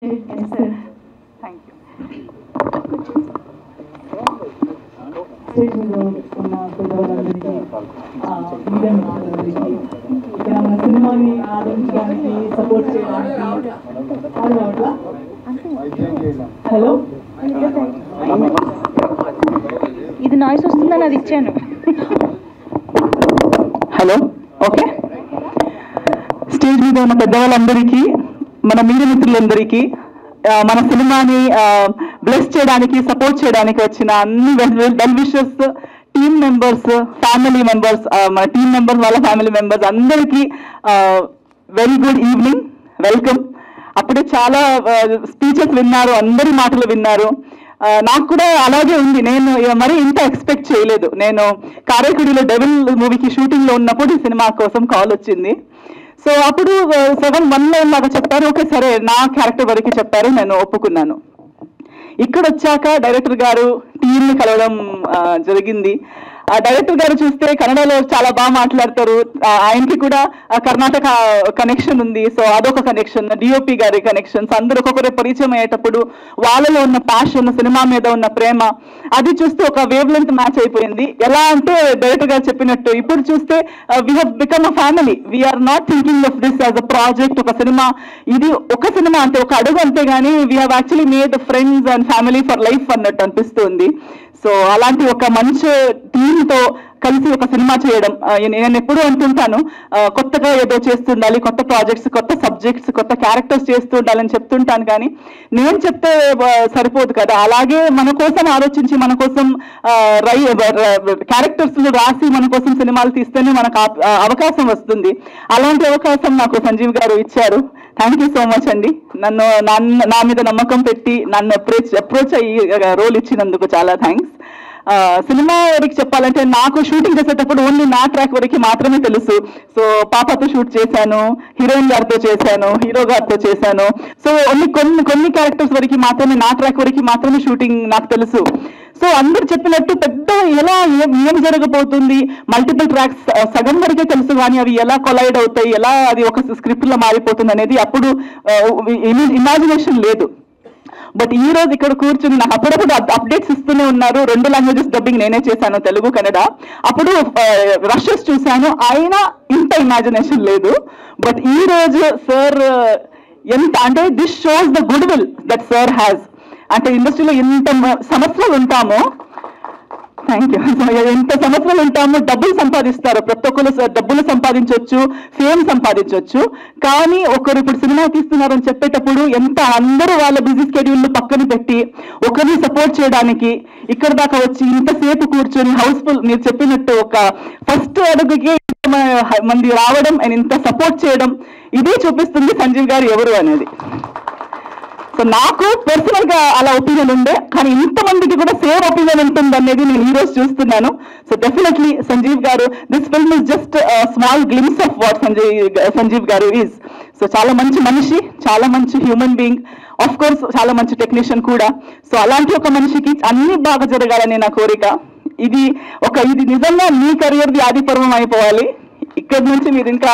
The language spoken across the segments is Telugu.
Yes, sir. Thank you. Stage మీద ఉన్న పెద్దవాళ్ళందరికీ మీడియా మిత్రులందరికీ ఇక్కడ మన సినిమాని ఆదరించడానికి సపోర్ట్ చేయడానికి హలో ఇది నాయిస్ వస్తుందని అది ఇచ్చాను. Hello okay. స్టేజ్ మీద ఉన్న పెద్దవాళ్ళందరికీ మన మీడియా మిత్రులందరికీ మన సినిమాని బ్లెస్ చేయడానికి సపోర్ట్ చేయడానికి వచ్చిన అన్ని well wishers, team members, family members, మన టీమ్ మెంబర్స్ వాళ్ళ ఫ్యామిలీ మెంబర్స్ అందరికీ వెరీ గుడ్ ఈవినింగ్, వెల్కమ్. అప్పుడే చాలా స్పీచెస్ విన్నారు, అందరి మాటలు విన్నారు. నాకు కూడా అలాగే ఉంది. నేను మరి ఇంత ఎక్స్పెక్ట్ చేయలేదు. నేను కారైకుడిలో డెవిల్ మూవీకి షూటింగ్లో ఉన్నప్పుడు ఈ సినిమా కోసం కాల్ వచ్చింది. సో అప్పుడు 7:1 లాగా చెప్పారు. ఓకే సరే, నా క్యారెక్టర్ వరకు చెప్పారు, నేను ఒప్పుకున్నాను. ఇక్కడ వచ్చాక డైరెక్టర్ గారు టీంని కలవడం జరిగింది. డైరెక్టర్ గారు చూస్తే కన్నడలో చాలా బాగా మాట్లాడతారు. ఆయనకి కూడా కర్ణాటక కనెక్షన్ ఉంది. సో అదొక కనెక్షన్, డిఓపి గారి కనెక్షన్స్, అందరూ ఒక్కొక్కరే పరిచయం అయ్యేటప్పుడు వాళ్ళలో ఉన్న ప్యాషన్, సినిమా మీద ఉన్న ప్రేమ, అది చూస్తే ఒక వేవ్ లెంత్ మ్యాచ్ అయిపోయింది. ఎలా అంటే డైరెక్టర్ గారు చెప్పినట్టు ఇప్పుడు చూస్తే we have become a family. We are not thinking of this as a project, ఒక సినిమా. ఇది ఒక సినిమా అంటే ఒక అడుగు అంతే కానీ we have actually made friends and family for life అన్నట్టు అనిపిస్తుంది. సో అలాంటి ఒక మంచి టీంతో కలిసి ఒక సినిమా చేయడం, నేను ఎప్పుడూ అంటుంటాను, కొత్తగా ఏదో చేస్తుండాలి, కొత్త ప్రాజెక్ట్స్, కొత్త సబ్జెక్ట్స్, కొత్త క్యారెక్టర్స్ చేస్తూ ఉండాలని చెప్తుంటాను. కానీ నేను చెప్తే సరిపోదు కదా, అలాగే మన కోసం ఆలోచించి మన కోసం క్యారెక్టర్స్ రాసి మన కోసం సినిమాలు తీస్తేనే మనకు అవకాశం వస్తుంది. అలాంటి అవకాశం నాకు సంజీవ్ గారు ఇచ్చారు. థ్యాంక్ యూ సో మచ్ అండి. నా మీద నమ్మకం పెట్టి నన్ను అప్రోచ్ అయ్యి రోల్ ఇచ్చినందుకు చాలా థ్యాంక్స్. సినిమా వరకు చెప్పాలంటే నాకు షూటింగ్ చేసేటప్పుడు ఓన్లీ నా ట్రాక్ వరకు మాత్రమే తెలుసు. సో పాపతో షూట్ చేశాను, హీరోయిన్ గారితో చేశాను, హీరో గారితో చేశాను. సో ఓన్లీ కొన్ని క్యారెక్టర్స్ వరకు మాత్రమే, నా ట్రాక్ వరకు మాత్రమే షూటింగ్ నాకు తెలుసు. సో అందరు చెప్పినట్టు పెద్ద ఎలా ఏం జరగబోతుంది, మల్టిపుల్ ట్రాక్స్ సగం వరకే తెలుసు, కానీ అవి ఎలా కొలైడ్ అవుతాయి, ఎలా అది ఒక స్క్రిప్ట్ లో మారిపోతుంది అనేది అప్పుడు ఇమాజినేషన్ లేదు. బట్ ఈ రోజు ఇక్కడ కూర్చుని నాకు అప్పుడప్పుడు అప్డేట్స్ ఇస్తూనే ఉన్నారు. 2 లాంగ్వేజెస్ డబ్బింగ్ నేనే చేశాను, తెలుగు కన్నడ. అప్పుడు రషెస్ చూశాను, అయినా ఇంత ఇమాజినేషన్ లేదు. బట్ ఈ రోజు సార్ ఎంత అంటే this shows the good will that sir has. అంటే ఇండస్ట్రీలో ఎంత సంవత్సరాలు ఉంటామో, థ్యాంక్ యూ, ఎంత సంవత్సరాలు ఉంటామో డబ్బులు సంపాదిస్తారు. ప్రతి ఒక్కరు డబ్బులు సంపాదించవచ్చు, ఫేమ్ సంపాదించవచ్చు. కానీ ఒకరు ఇప్పుడు సినిమా తీస్తున్నారని చెప్పేటప్పుడు ఎంత అందరూ వాళ్ళ బిజీ స్కెడ్యూల్ పక్కన పెట్టి ఒకరిని సపోర్ట్ చేయడానికి ఇక్కడ దాకా వచ్చి ఇంతసేపు కూర్చొని హౌస్ఫుల్, మీరు చెప్పినట్టు ఒక ఫస్ట్ అడుగుకి మంది రావడం అండ్ ఇంత సపోర్ట్ చేయడం, ఇదే చూపిస్తుంది సంజీవ్ గారు ఎవరు అనేది. సో నాకు పర్సనల్ గా అలా ఒపీనియన్ ఉండే, కానీ ఇంతమందికి కూడా సేమ్ ఒపీనియన్ ఉంటుంది అనేది నేను ఈ రోజు చూస్తున్నాను. సో డెఫినెట్లీ సంజీవ్ గారు, this film is just small glimpse of what Sanjeev గారు ఈజ్. సో చాలా మంచి మనిషి, చాలా మంచి హ్యూమన్ బీయింగ్, ఆఫ్ కోర్స్ చాలా మంచి టెక్నీషియన్ కూడా. సో అలాంటి ఒక మనిషికి అన్ని బాగా జరగాలని నా కోరిక. ఇది నిజంగా మీ కెరియర్ది ఆది పర్వం అయిపోవాలి. ఇక్కడి నుంచి మీరు ఇంకా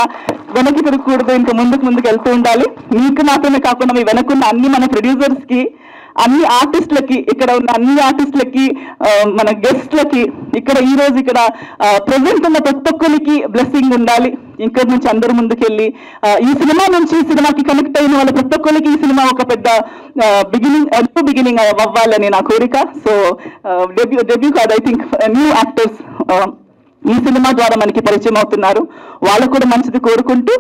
వెనక్కి తిరగకూడదు, ఇంకా ముందుకు వెళ్తూ ఉండాలి. మీకు మాత్రమే కాకుండా మీ వెనకున్న అన్ని మన ప్రొడ్యూసర్స్ కి, అన్ని ఆర్టిస్టులకి, ఇక్కడ ఉన్న అన్ని ఆర్టిస్టులకి, మన గెస్ట్లకి, ఇక్కడ ఈ రోజు ఇక్కడ ప్రెసెంట్ ఉన్న ప్రతి ఒక్కరికి బ్లెస్సింగ్ ఉండాలి. ఇక్కడి నుంచి అందరూ ముందుకెళ్ళి ఈ సినిమా నుంచి సినిమాకి కనెక్ట్ అయిన వాళ్ళ ప్రతి ఒక్కరికి ఈ సినిమా ఒక పెద్ద బిగినింగ్ అవ్వాలని నా కోరిక. సో డెబ్యూ కాదు, ఐ థింక్ న్యూ యాక్టర్స్ ఈ సినిమా ద్వారా మనకి పరిచయం అవుతున్నారు. వాళ్ళకు కూడా మంచిది కోరుకుంటూ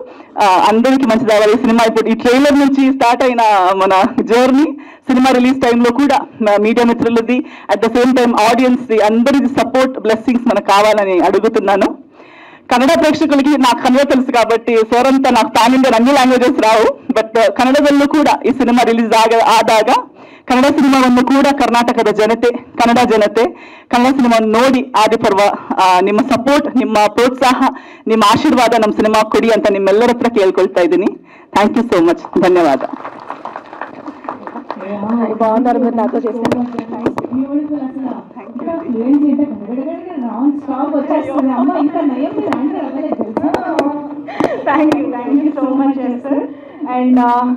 అందరికీ మంచిది అవ్వాలి. ఈ సినిమా ఇప్పుడు ఈ ట్రైలర్ నుంచి స్టార్ట్ అయిన మన జర్నీ సినిమా రిలీజ్ టైంలో కూడా మీడియా మిత్రులది, at the same time audience అందరిది సపోర్ట్, బ్లెస్సింగ్స్ మనకు కావాలని అడుగుతున్నాను. కన్నడ ప్రేక్షకులకి నాకు కన్నడ తెలుసు కాబట్టి సార్ అంతా నాకు పాన్ ఇండియన్ అన్ని లాంగ్వేజెస్ రావు. ಬಟ್ ಕನ್ನಡದಲ್ಲೂ ಕೂಡ ಈ ಸಿನಿಮಾ ರಿಲೀಸ್ ಆದಾಗ ಕನ್ನಡ ಸಿನಿಮಾವನ್ನು ಕೂಡ ಕರ್ನಾಟಕದ ಜನತೆ, ಕನ್ನಡ ಜನತೆ ಕನ್ನಡ ಸಿನಿಮಾವನ್ನು ನೋಡಿ ಆದಿಪರ್ವ ನಿಮ್ಮ ಸಪೋರ್ಟ್, ನಿಮ್ಮ ಪ್ರೋತ್ಸಾಹ, ನಿಮ್ಮ ಆಶೀರ್ವಾದ ನಮ್ಮ ಸಿನಿಮಾ ಕೊಡಿ ಅಂತ ನಿಮ್ಮೆಲ್ಲರ ಹತ್ರ ಕೇಳ್ಕೊಳ್ತಾ ಇದ್ದೀನಿ. Thank you so much. ಧನ್ಯವಾದ. బాగున్నారు మీరు నాతో చేశారు. Thank you so much sir. And